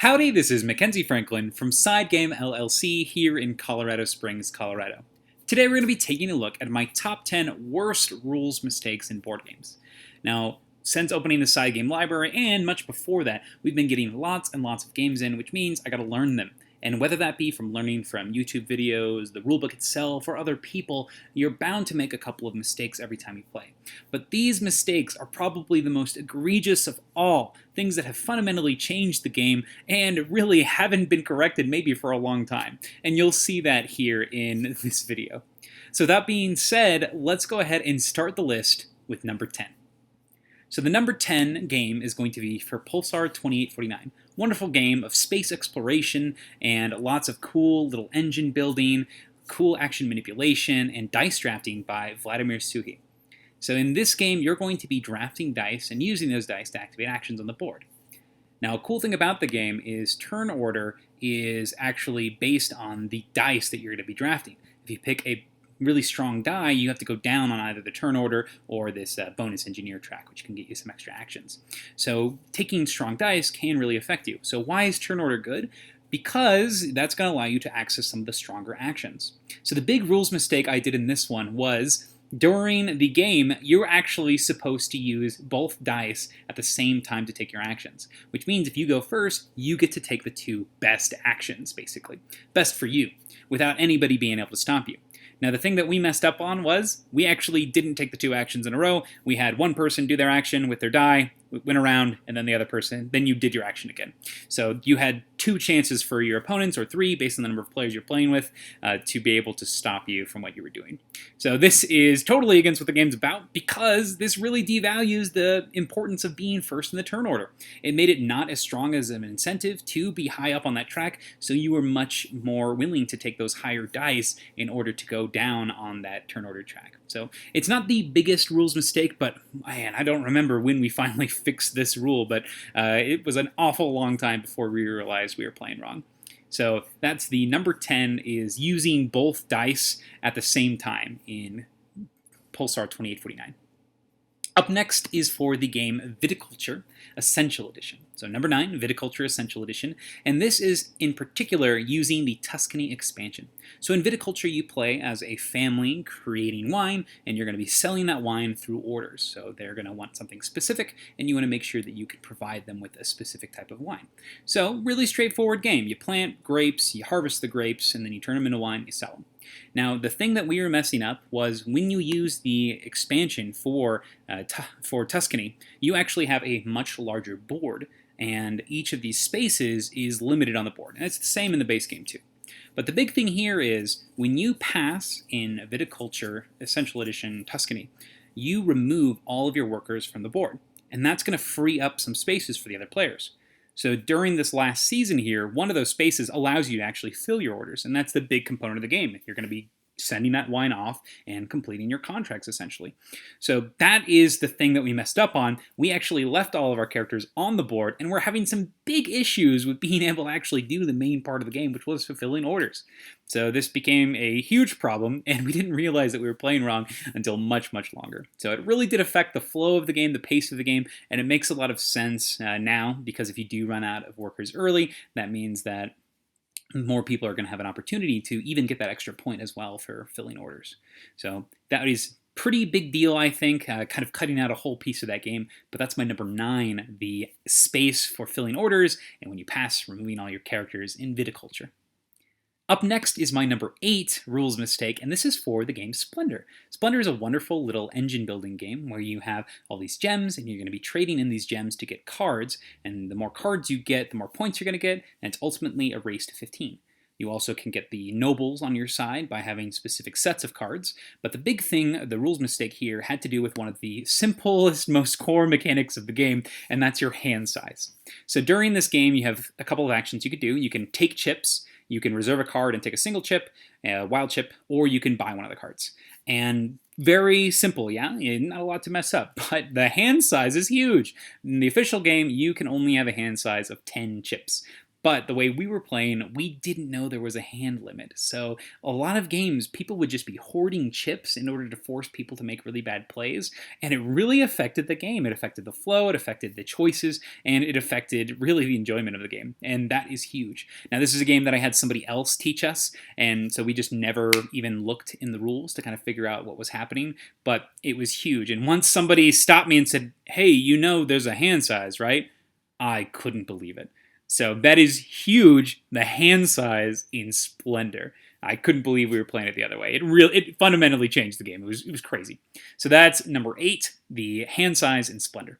Howdy, this is Mackenzie Franklin from SideGame LLC here in Colorado Springs, Colorado. Today we're going to be taking a look at my top 10 worst rules mistakes in board games. Now, since opening the SideGame library and much before that, we've been getting lots and lots of games in, which means I got to learn them. And whether that be from learning from YouTube videos, the rulebook itself, or other people, you're bound to make a couple of mistakes every time you play. But these mistakes are probably the most egregious of all, things that have fundamentally changed the game and really haven't been corrected maybe for a long time. And you'll see that here in this video. So that being said, let's go ahead and start the list with number 10. So the number 10 game is going to be for Pulsar 2849. Wonderful game of space exploration and lots of cool little engine building, cool action manipulation, and dice drafting by Vladimir Suhi. So in this game, you're going to be drafting dice and using those dice to activate actions on the board. Now, a cool thing about the game is turn order is actually based on the dice that you're going to be drafting. If you pick a really strong die, you have to go down on either the turn order or this bonus engineer track, which can get you some extra actions. So taking strong dice can really affect you. So why is turn order good? Because that's going to allow you to access some of the stronger actions. So the big rules mistake I did in this one was during the game, you're actually supposed to use both dice at the same time to take your actions, which means if you go first, you get to take the two best actions, basically. Best for you, without anybody being able to stop you. Now, the thing that we messed up on was we actually didn't take the two actions in a row. We had one person do their action with their die, went around, and then the other person, then you did your action again. So you had two chances for your opponents, or three, based on the number of players you're playing with, to be able to stop you from what you were doing. So this is totally against what the game's about, because this really devalues the importance of being first in the turn order. It made it not as strong as an incentive to be high up on that track, so you were much more willing to take those higher dice in order to go down on that turn order track. So it's not the biggest rules mistake, but man, I don't remember when we finally fixed this rule, but it was an awful long time before we realized we were playing wrong. So that's the number 10, is using both dice at the same time in Pulsar 2849. Up next is for the game Viticulture Essential Edition. So number 9, Viticulture Essential Edition, and this is in particular using the Tuscany expansion. So in Viticulture, you play as a family creating wine, and you're going to be selling that wine through orders. So they're going to want something specific, and you want to make sure that you can provide them with a specific type of wine. So really straightforward game. You plant grapes, you harvest the grapes, and then you turn them into wine, you sell them. Now, the thing that we were messing up was when you use the expansion for Tuscany, you actually have a much larger board, and each of these spaces is limited on the board. And it's the same in the base game too. But the big thing here is when you pass in Viticulture Essential Edition Tuscany, you remove all of your workers from the board, and that's going to free up some spaces for the other players. So during this last season here, one of those spaces allows you to actually fill your orders, and that's the big component of the game. You're going to be sending that wine off and completing your contracts, essentially. So that is the thing that we messed up on. We actually left all of our characters on the board, and we're having some big issues with being able to actually do the main part of the game, which was fulfilling orders. So this became a huge problem, and we didn't realize that we were playing wrong until much, much longer. So it really did affect the flow of the game, the pace of the game, and it makes a lot of sense now, because if you do run out of workers early, that means that more people are going to have an opportunity to even get that extra point as well for filling orders. So that is pretty big deal, I think, kind of cutting out a whole piece of that game. But that's my number 9, the space for filling orders, and when you pass, removing all your characters in Viticulture. Up next is my number 8 rules mistake, and this is for the game Splendor. Splendor is a wonderful little engine building game where you have all these gems, and you're going to be trading in these gems to get cards, and the more cards you get, the more points you're going to get, and it's ultimately a race to 15. You also can get the nobles on your side by having specific sets of cards, but the big thing, the rules mistake here, had to do with one of the simplest, most core mechanics of the game, and that's your hand size. So during this game, you have a couple of actions you could do. You can take chips, you can reserve a card and take a single chip, a wild chip, or you can buy one of the cards. And very simple, yeah? Not a lot to mess up, but the hand size is huge. In the official game, you can only have a hand size of 10 chips. But the way we were playing, we didn't know there was a hand limit. So a lot of games, people would just be hoarding chips in order to force people to make really bad plays. And it really affected the game. It affected the flow, it affected the choices, and it affected really the enjoyment of the game. And that is huge. Now, this is a game that I had somebody else teach us, and so we just never even looked in the rules to kind of figure out what was happening. But it was huge. And once somebody stopped me and said, hey, you know there's a hand size, right? I couldn't believe it. So that is huge, the hand size in Splendor. I couldn't believe we were playing it the other way. It fundamentally changed the game. It was crazy. So that's number 8, the hand size in Splendor.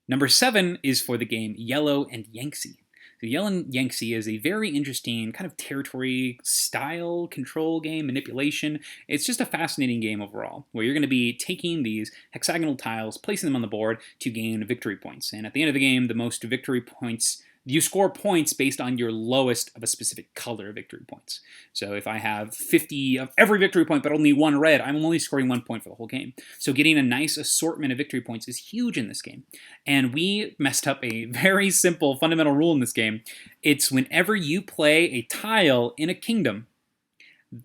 Number 7 is for the game Yellow and Yangtze. So Yellow and Yangtze is a very interesting kind of territory style control game, manipulation. It's just a fascinating game overall, where you're going to be taking these hexagonal tiles, placing them on the board to gain victory points. And at the end of the game, the most victory points, you score points based on your lowest of a specific color victory points. So if I have 50 of every victory point but only 1 red, I'm only scoring 1 point for the whole game. So getting a nice assortment of victory points is huge in this game. And we messed up a very simple fundamental rule in this game. It's whenever you play a tile in a kingdom,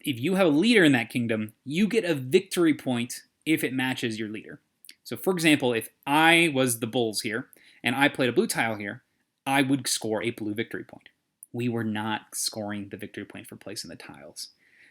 if you have a leader in that kingdom, you get a victory point if it matches your leader. So for example, if I was the Bulls here and I played a blue tile here, I would score a blue victory point. We were not scoring the victory point for placing the tiles.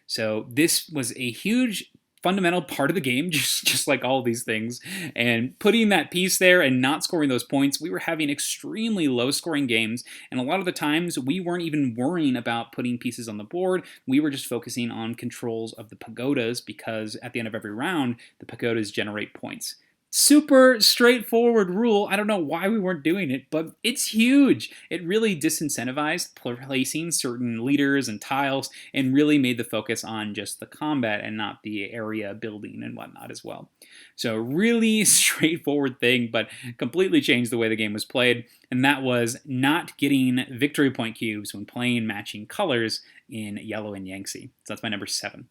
So this was a huge fundamental part of the game, just like all these things. And putting that piece there and not scoring those points, we were having extremely low scoring games. And a lot of the times we weren't even worrying about putting pieces on the board. We were just focusing on controls of the pagodas, because at the end of every round, the pagodas generate points. Super straightforward rule. I don't know why we weren't doing it, but it's huge. It really disincentivized placing certain leaders and tiles and really made the focus on just the combat and not the area building and whatnot as well. So really straightforward thing, but completely changed the way the game was played, and that was not getting victory point cubes when playing matching colors in Yellow and Yangtze. So that's my number 7.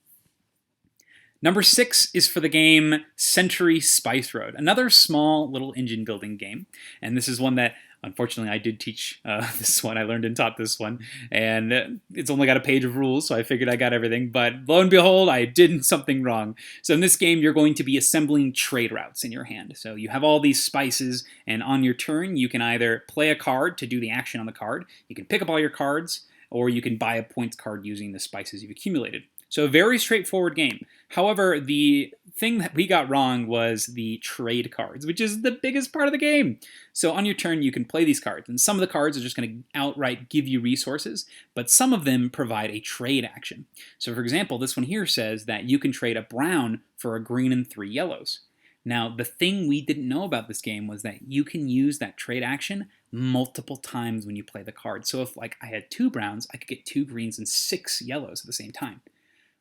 Number 6 is for the game Century Spice Road, another small little engine building game. And this is one that, unfortunately, I did teach this one. I learned and taught this one. And it's only got a page of rules, so I figured I got everything. But lo and behold, I did something wrong. So in this game, you're going to be assembling trade routes in your hand. So you have all these spices, and on your turn, you can either play a card to do the action on the card, you can pick up all your cards, or you can buy a points card using the spices you've accumulated. So a very straightforward game. However, the thing that we got wrong was the trade cards, which is the biggest part of the game. So on your turn, you can play these cards, and some of the cards are just going to outright give you resources, but some of them provide a trade action. So for example, this one here says that you can trade a brown for a green and 3 yellows. Now, the thing we didn't know about this game was that you can use that trade action multiple times when you play the card. So if like I had 2 browns, I could get 2 greens and 6 yellows at the same time.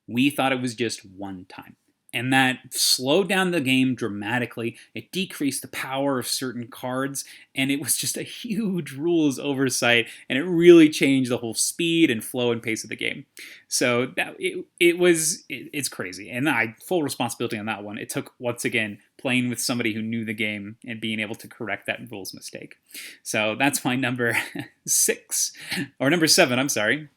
We thought it was just 1 time. And that slowed down the game dramatically. It decreased the power of certain cards, and it was just a huge rules oversight, and it really changed the whole speed and flow and pace of the game. So it's crazy. And I full responsibility on that one. It took, once again, playing with somebody who knew the game and being able to correct that rules mistake. So that's my number 6, or number 7, I'm sorry.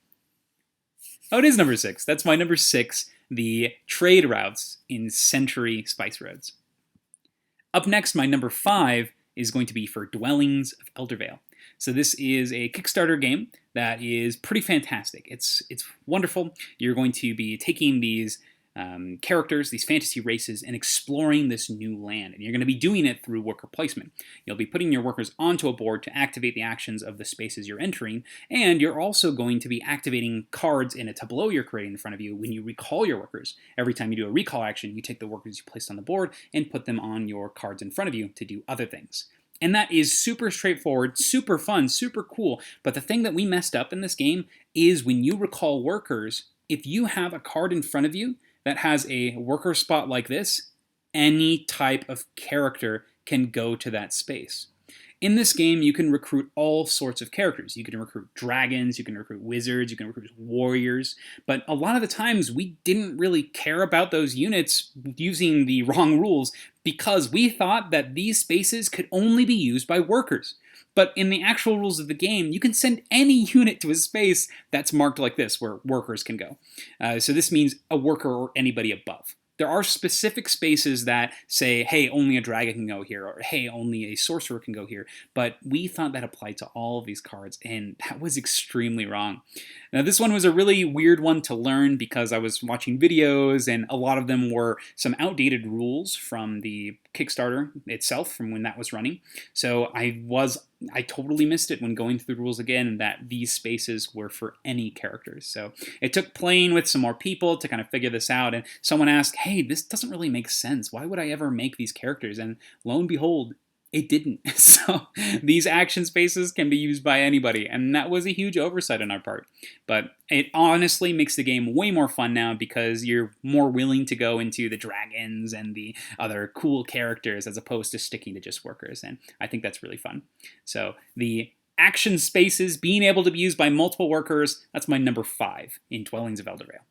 Oh, it is number 6. That's my number 6, the trade routes in Century Spice Roads. Up next, my number 5 is going to be for Dwellings of Eldervale. So this is a Kickstarter game that is pretty fantastic. It's wonderful. You're going to be taking these characters, these fantasy races, and exploring this new land. And you're going to be doing it through worker placement. You'll be putting your workers onto a board to activate the actions of the spaces you're entering, and you're also going to be activating cards in a tableau you're creating in front of you when you recall your workers. Every time you do a recall action, you take the workers you placed on the board and put them on your cards in front of you to do other things. And that is super straightforward, super fun, super cool. But the thing that we messed up in this game is when you recall workers, if you have a card in front of you that has a worker spot like this, any type of character can go to that space. In this game, you can recruit all sorts of characters. You can recruit dragons, you can recruit wizards, you can recruit warriors, but a lot of the times we didn't really care about those units using the wrong rules because we thought that these spaces could only be used by workers. But in the actual rules of the game, you can send any unit to a space that's marked like this, where workers can go. So this means a worker or anybody above. There are specific spaces that say, hey, only a dragon can go here, or hey, only a sorcerer can go here, but we thought that applied to all of these cards, and that was extremely wrong. Now, this one was a really weird one to learn because I was watching videos, and a lot of them were some outdated rules from the Kickstarter itself, from when that was running. So I totally missed it when going through the rules again, that these spaces were for any characters. So it took playing with some more people to kind of figure this out, and someone asked, hey, this doesn't really make sense. Why would I ever make these characters? And lo and behold, it didn't. So these action spaces can be used by anybody, and that was a huge oversight on our part. But it honestly makes the game way more fun now because you're more willing to go into the dragons and the other cool characters as opposed to sticking to just workers, and I think that's really fun. So the action spaces being able to be used by multiple workers, that's my number 5 in Dwellings of Eldervale.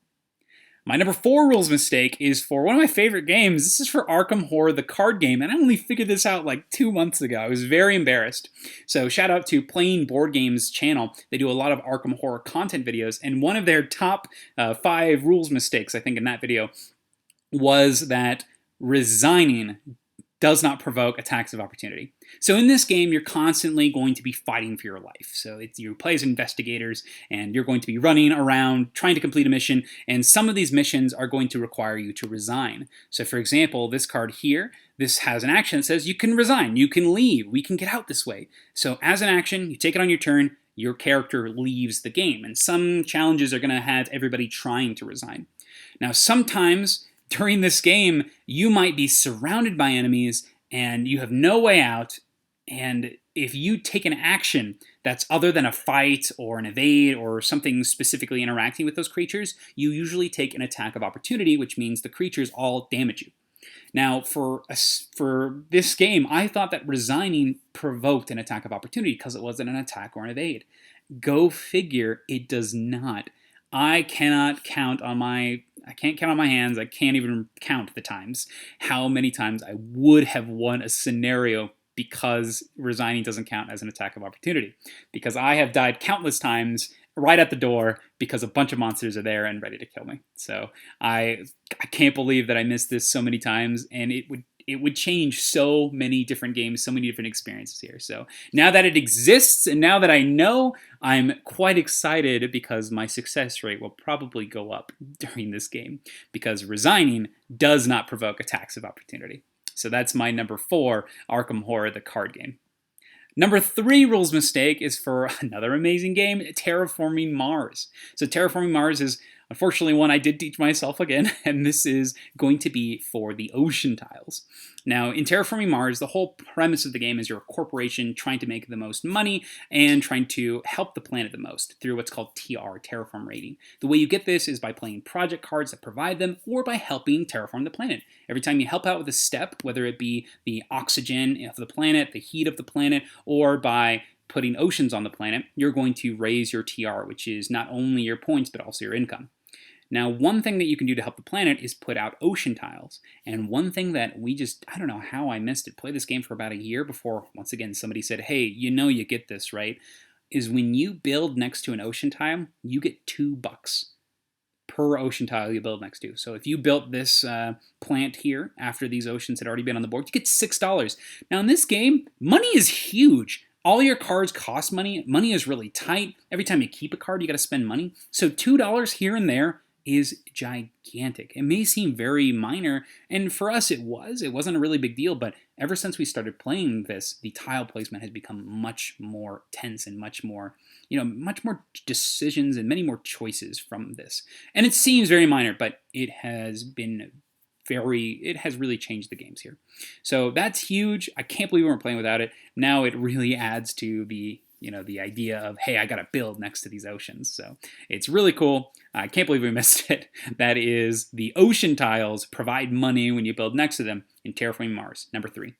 My number 4 rules mistake is for one of my favorite games. This is for Arkham Horror, the card game, and I only figured this out like 2 months ago. I was very embarrassed. So shout out to Playing Board Games channel. They do a lot of Arkham Horror content videos, and one of their top 5 rules mistakes, I think, in that video was that resigning does not provoke attacks of opportunity. So in this game, you're constantly going to be fighting for your life. So you play as investigators, and you're going to be running around trying to complete a mission, and some of these missions are going to require you to resign. So for example, this card here, this has an action that says you can resign, you can leave, we can get out this way. So as an action, you take it on your turn, your character leaves the game, and some challenges are going to have everybody trying to resign. Now sometimes during this game, you might be surrounded by enemies and you have no way out, and if you take an action that's other than a fight or an evade or something specifically interacting with those creatures, you usually take an attack of opportunity, which means the creatures all damage you. Now, for this game, I thought that resigning provoked an attack of opportunity because it wasn't an attack or an evade. Go figure, it does not. I can't count on my hands. I can't even count the times how many times I would have won a scenario because resigning doesn't count as an attack of opportunity. Because I have died countless times right at the door because a bunch of monsters are there and ready to kill me. So I can't believe that I missed this so many times, and it would change so many different games, so many different experiences here. So now that it exists, and now that I know, I'm quite excited because my success rate will probably go up during this game because resigning does not provoke attacks of opportunity. So that's my number 4, Arkham Horror, the card game. Number 3 rules mistake is for another amazing game, Terraforming Mars. So Terraforming Mars is unfortunately one I did teach myself again, and this is going to be for the ocean tiles. Now, in Terraforming Mars, the whole premise of the game is you're a corporation trying to make the most money and trying to help the planet the most through what's called TR, Terraform Rating. The way you get this is by playing project cards that provide them or by helping terraform the planet. Every time you help out with a step, whether it be the oxygen of the planet, the heat of the planet, or by putting oceans on the planet, you're going to raise your TR, which is not only your points, but also your income. Now, one thing that you can do to help the planet is put out ocean tiles. And one thing that I don't know how I missed it, played this game for about a year before, once again, somebody said, hey, you get this, right? Is when you build next to an ocean tile, you get $2 per ocean tile you build next to. So if you built this plant here after these oceans had already been on the board, you get $6. Now in this game, money is huge. All your cards cost money. Money is really tight. Every time you keep a card, you got to spend money. So $2 here and there is gigantic. It may seem very minor, and for us it wasn't a really big deal, but ever since we started playing this, the tile placement has become much more tense and much more decisions and many more choices from this. And it seems very minor, but it has really changed the games here. So that's huge. I can't believe we weren't playing without it. Now it really adds to the idea of, hey, I got to build next to these oceans. So it's really cool. I can't believe we missed it. That is, the ocean tiles provide money when you build next to them in Terraforming Mars, number 3.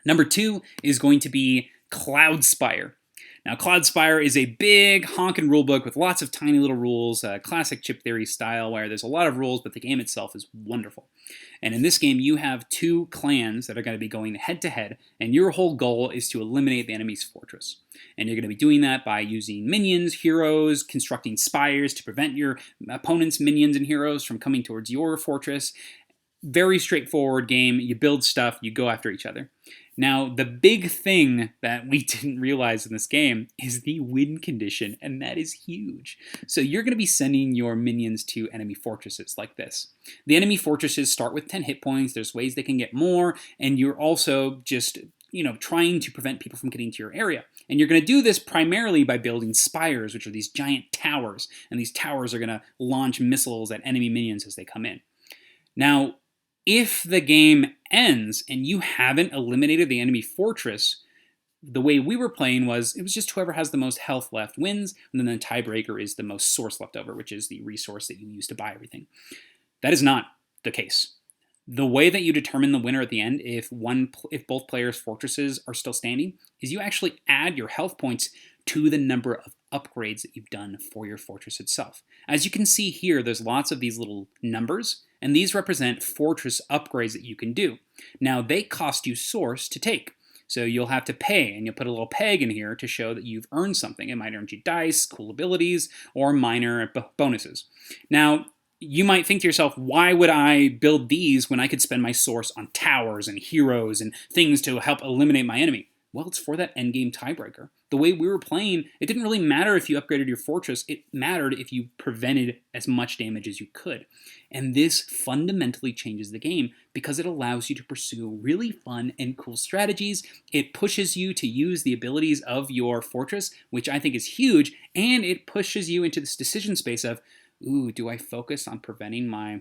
Number 2 is going to be Cloudspire. Now, Cloudspire is a big honkin' rulebook with lots of tiny little rules, classic chip theory style, where there's a lot of rules, but the game itself is wonderful. And in this game, you have two clans that are going to be going head-to-head, and your whole goal is to eliminate the enemy's fortress. And you're going to be doing that by using minions, heroes, constructing spires to prevent your opponent's minions and heroes from coming towards your fortress. Very straightforward game. You build stuff, you go after each other. Now, the big thing that we didn't realize in this game is the win condition, and that is huge. So you're going to be sending your minions to enemy fortresses like this. The enemy fortresses start with 10 hit points. There's ways they can get more, and you're also just trying to prevent people from getting to your area. And you're going to do this primarily by building spires, which are these giant towers, and these towers are going to launch missiles at enemy minions as they come in. Now, if the game ends and you haven't eliminated the enemy fortress, the way we were playing was it was just whoever has the most health left wins, and then the tiebreaker is the most source left over, which is the resource that you use to buy everything. That is not the case. The way that you determine the winner at the end, if both players' fortresses are still standing, is you actually add your health points to the number of upgrades that you've done for your fortress itself. As you can see here, there's lots of these little numbers, and these represent fortress upgrades that you can do. Now, they cost you source to take. So you'll have to pay, and you'll put a little peg in here to show that you've earned something. It might earn you dice, cool abilities, or minor bonuses. Now, you might think to yourself, why would I build these when I could spend my source on towers and heroes and things to help eliminate my enemy? Well, it's for that endgame tiebreaker. The way we were playing, it didn't really matter if you upgraded your fortress. It mattered if you prevented as much damage as you could. And this fundamentally changes the game because it allows you to pursue really fun and cool strategies. It pushes you to use the abilities of your fortress, which I think is huge, and it pushes you into this decision space of, ooh, do I focus on preventing my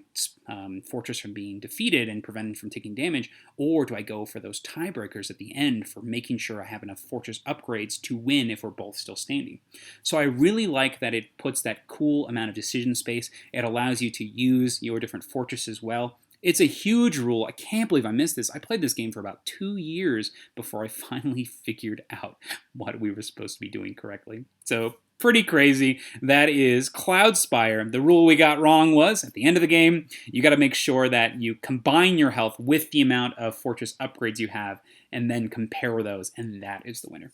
fortress from being defeated and preventing from taking damage, or do I go for those tiebreakers at the end for making sure I have enough fortress upgrades to win if we're both still standing? So I really like that it puts that cool amount of decision space. It allows you to use your different fortresses well. It's a huge rule. I can't believe I missed this. I played this game for about 2 years before I finally figured out what we were supposed to be doing correctly. So pretty crazy. That is Cloudspire. The rule we got wrong was, at the end of the game, you got to make sure that you combine your health with the amount of fortress upgrades you have, and then compare those, and that is the winner.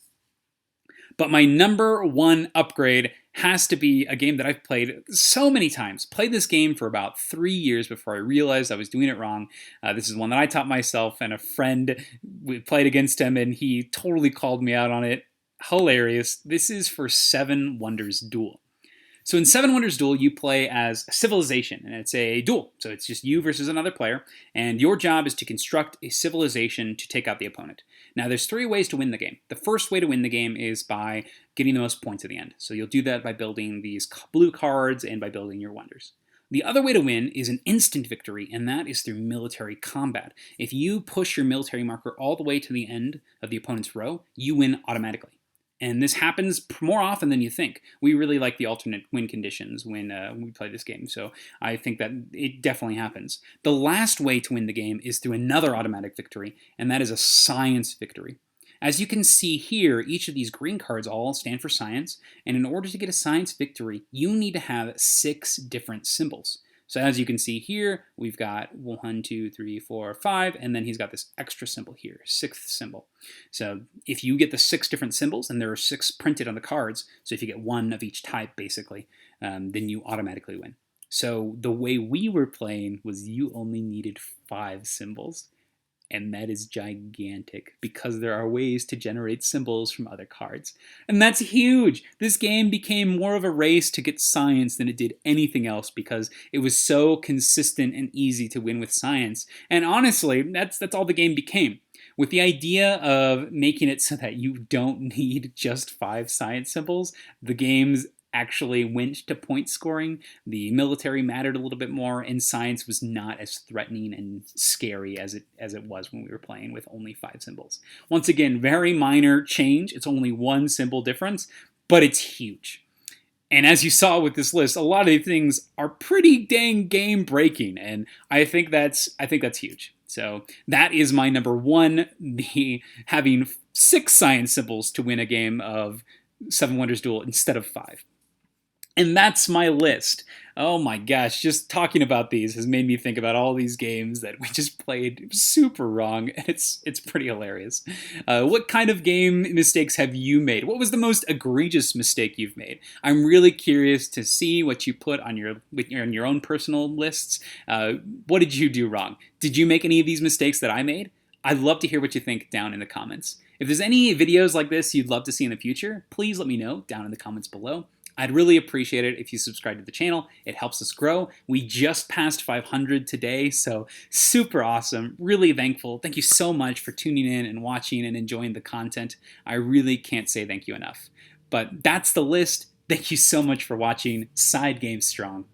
But my number one upgrade has to be a game that I've played so many times. Played this game for about 3 years before I realized I was doing it wrong. This is one that I taught myself, and a friend, we played against him, and he totally called me out on it. Hilarious. This is for 7 Wonders Duel. So in 7 Wonders Duel, you play as a civilization, and it's a duel. So it's just you versus another player, and your job is to construct a civilization to take out the opponent. Now, there's 3 ways to win the game. The first way to win the game is by getting the most points at the end. So you'll do that by building these blue cards and by building your wonders. The other way to win is an instant victory, and that is through military combat. If you push your military marker all the way to the end of the opponent's row, you win automatically. And this happens more often than you think. We really like the alternate win conditions when we play this game, so I think that it definitely happens. The last way to win the game is through another automatic victory, and that is a science victory. As you can see here, each of these green cards all stand for science, and in order to get a science victory, you need to have 6 different symbols. So as you can see here, we've got 1, 2, 3, 4, 5, and then he's got this extra symbol here, 6th symbol. So if you get the 6 different symbols, and there are 6 printed on the cards, so if you get 1 of each type, basically, then you automatically win. So the way we were playing was you only needed 5 symbols. And that is gigantic because there are ways to generate symbols from other cards. And that's huge! This game became more of a race to get science than it did anything else because it was so consistent and easy to win with science. And honestly, that's all the game became. With the idea of making it so that you don't need just 5 science symbols, the game's actually went to point scoring. The military mattered a little bit more, and science was not as threatening and scary as it was when we were playing with only 5 symbols. Once again, very minor change. It's only 1 symbol difference, but it's huge. And as you saw with this list, a lot of these things are pretty dang game breaking, and I think that's huge. So that is my number 1, having 6 science symbols to win a game of 7 Wonders Duel instead of 5. And that's my list. Oh my gosh, just talking about these has made me think about all these games that we just played super wrong, and it's pretty hilarious. What kind of game mistakes have you made? What was the most egregious mistake you've made? I'm really curious to see what you put on your own personal lists. What did you do wrong? Did you make any of these mistakes that I made? I'd love to hear what you think down in the comments. If there's any videos like this you'd love to see in the future, please let me know down in the comments below. I'd really appreciate it if you subscribe to the channel. It helps us grow. We just passed 500 today, so super awesome. Really thankful. Thank you so much for tuning in and watching and enjoying the content. I really can't say thank you enough. But that's the list. Thank you so much for watching. Side Game Strong.